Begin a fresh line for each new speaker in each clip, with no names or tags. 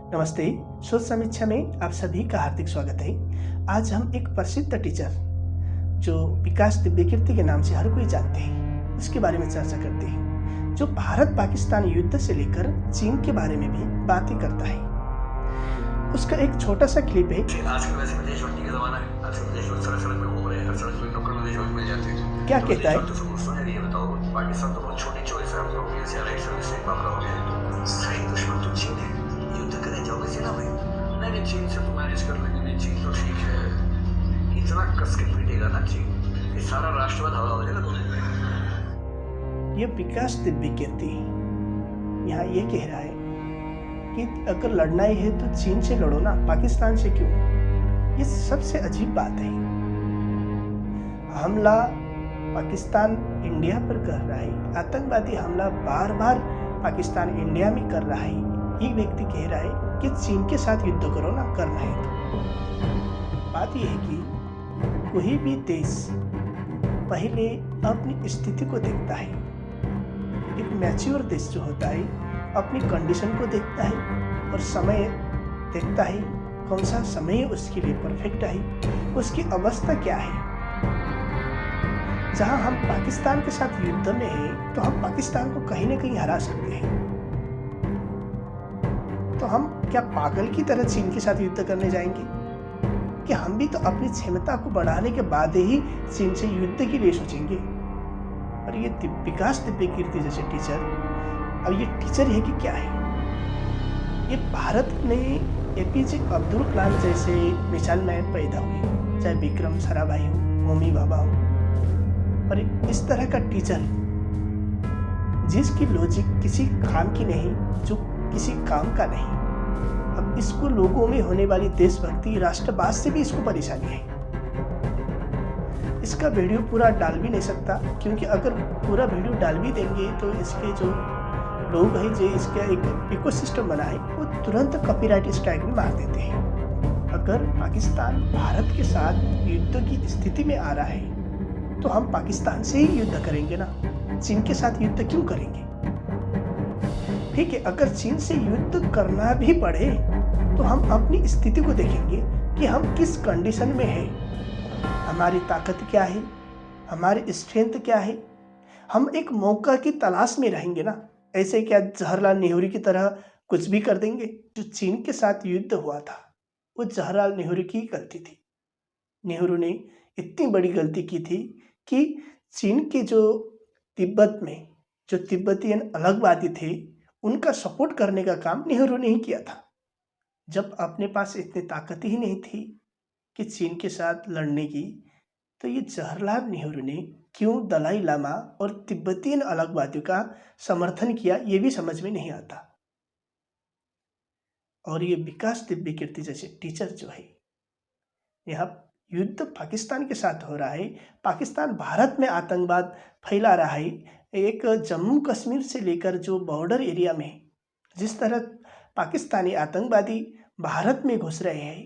नमस्ते। शोध समीक्षा में आप सभी का हार्दिक स्वागत है। आज हम एक प्रसिद्ध टीचर जो विकास दिव्यकीर्ति के नाम से हर कोई जानते हैं उसके बारे में चर्चा करते हैं, जो भारत पाकिस्तान युद्ध से लेकर चीन के बारे में भी बातें करता है। उसका एक छोटा सा क्लिप है।
आजकल वैसे भी देशभक्ति का जमाना है। आजकल देशभक्त सड़क पे घूम रहे हैं, हर सड़क पे नुक्कड़ में देशभक्त मिल जाते हैं।
क्या कहता है?
तो समझते हैं, ये बताओ, पाकिस्तान तो बहुत छोटी चॉइस है, हम लोग ऐसे राइट सर्विस से मामला हो गया। सही दुश्मन तो चीन है, युद्ध करने जाओगे सेना में? नहीं, चीन से तो मैनेज कर लेंगे, चीन तो ठीक है। इतना कस के पीटेगा ना चीन, ये सारा राष्ट्रवाद हवा हो जाएगा दोनों में।
ये विकास दिव्यकीर्ति यहाँ ये कह रहा है कि अगर लड़ना ही है तो चीन से लड़ो ना, पाकिस्तान से क्यों? ये सबसे अजीब बात है। हमला पाकिस्तान इंडिया पर कर रहा है, आतंकवादी हमला बार बार पाकिस्तान इंडिया में कर रहा है। ये व्यक्ति कह रहा है कि चीन के साथ युद्ध करो ना, करना है तो। बात यह है कि कोई भी देश पहले अपनी स्थिति को देखता है। एक मैच्योर देश जो होता है अपनी कंडीशन को देखता है और समय देखता है, कौन सा समय उसके लिए परफेक्ट है, उसकी अवस्था क्या है। जहां हम पाकिस्तान के साथ युद्ध में हैं तो हम पाकिस्तान को कहीं ना कहीं हरा सकते हैं। तो हम क्या पागल की तरह चीन के साथ युद्ध करने जाएंगे? कि हम भी तो अपनी क्षमता को बढ़ाने के बाद ही चीन से युद्ध के लिए सोचेंगे। और ये विकास दिव्यकीर्ति जैसे टीचर, अब ये टीचर है कि क्या है? ये भारत में एपीजे अब्दुल कलाम जैसे मिसाइल मैन पैदा हुए, चाहे विक्रम साराभाई हो, होमी भाभा हो, पर इस तरह का टीचर जिसकी लॉजिक किसी काम की नहीं, जो किसी काम का नहीं, अब इसको लोगों में होने वाली देशभक्ति, राष्ट्रवाद से भी इसको परेशानी है। इसका वीडियो पूरा डाल भी नहीं सकता, क्योंकि अगर पूरा वीडियो डाल भी देंगे तो इसके जो लोग हैं, जो इसका एक इकोसिस्टम बना है, वो तुरंत कॉपीराइट स्ट्राइक में मार देते हैं। अगर पाकिस्तान भारत के साथ युद्ध की स्थिति में आ रहा है तो हम पाकिस्तान से ही युद्ध करेंगे ना, चीन के साथ युद्ध क्यों करेंगे? ठीक है, अगर चीन से युद्ध करना भी पड़े तो हम अपनी स्थिति को देखेंगे कि हम किस कंडीशन में हैं, हमारी ताकत क्या है, हमारी स्ट्रेंथ क्या है। हम एक मौका की तलाश में रहेंगे ना, ऐसे क्या जवाहरलाल नेहरू की तरह कुछ भी कर देंगे? जो चीन के साथ युद्ध हुआ था वो जवाहरलाल नेहरू की गलती थी। नेहरू ने इतनी बड़ी गलती की थी कि चीन के जो तिब्बत में जो तिब्बतियन अलगवादी थे उनका सपोर्ट करने का काम नेहरू ने ही किया था। जब अपने पास इतनी ताकत ही नहीं थी कि चीन के साथ लड़ने की, तो ये जवाहरलाल नेहरू ने क्यों दलाई लामा और तिब्बतियन अलगवादियों का समर्थन किया, ये भी समझ में नहीं आता। और ये विकास दिव्यकीर्ति जैसे टीचर जो है, यहाँ युद्ध पाकिस्तान के साथ हो रहा है, पाकिस्तान भारत में आतंकवाद फैला रहा है। एक जम्मू कश्मीर से लेकर जो बॉर्डर एरिया में जिस तरह पाकिस्तानी आतंकवादी भारत में घुस रहे हैं,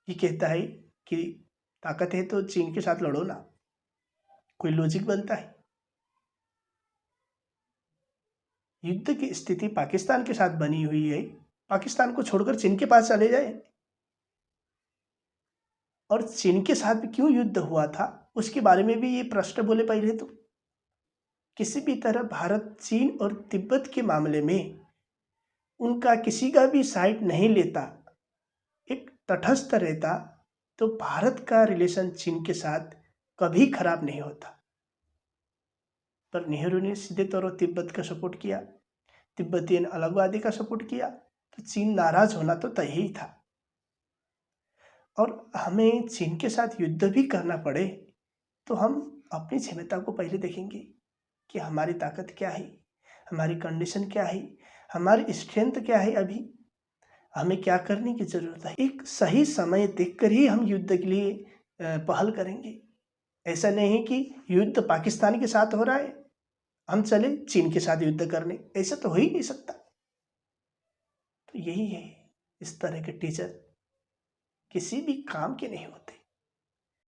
ये कहता है कि ताकत है तो चीन के साथ लड़ो ना, कोई लॉजिक बनता है? युद्ध की स्थिति पाकिस्तान के साथ बनी हुई है, पाकिस्तान को छोड़कर चीन के पास चले जाए। और चीन के साथ क्यों युद्ध हुआ था उसके बारे में भी ये प्रश्न बोले पहले तो। किसी भी तरह भारत चीन और तिब्बत के मामले में उनका किसी का भी साइड नहीं लेता, एक तटस्थ रहता, तो भारत का रिलेशन चीन के साथ कभी खराब नहीं होता। पर नेहरू ने सीधे तौर पर तिब्बत का सपोर्ट किया, तिब्बतियन अलगवादी का सपोर्ट किया, तो चीन नाराज होना तो तय ही था। और हमें चीन के साथ युद्ध भी करना पड़े तो हम अपनी क्षमता को पहले देखेंगे कि हमारी ताकत क्या है, हमारी कंडीशन क्या है, हमारी स्ट्रेंथ क्या है, अभी हमें क्या करने की ज़रूरत है। एक सही समय देखकर ही हम युद्ध के लिए पहल करेंगे। ऐसा नहीं है कि युद्ध पाकिस्तान के साथ हो रहा है, हम चले चीन के साथ युद्ध करने, ऐसा तो हो ही नहीं सकता। तो यही है, इस तरह के टीचर किसी भी काम के नहीं होते।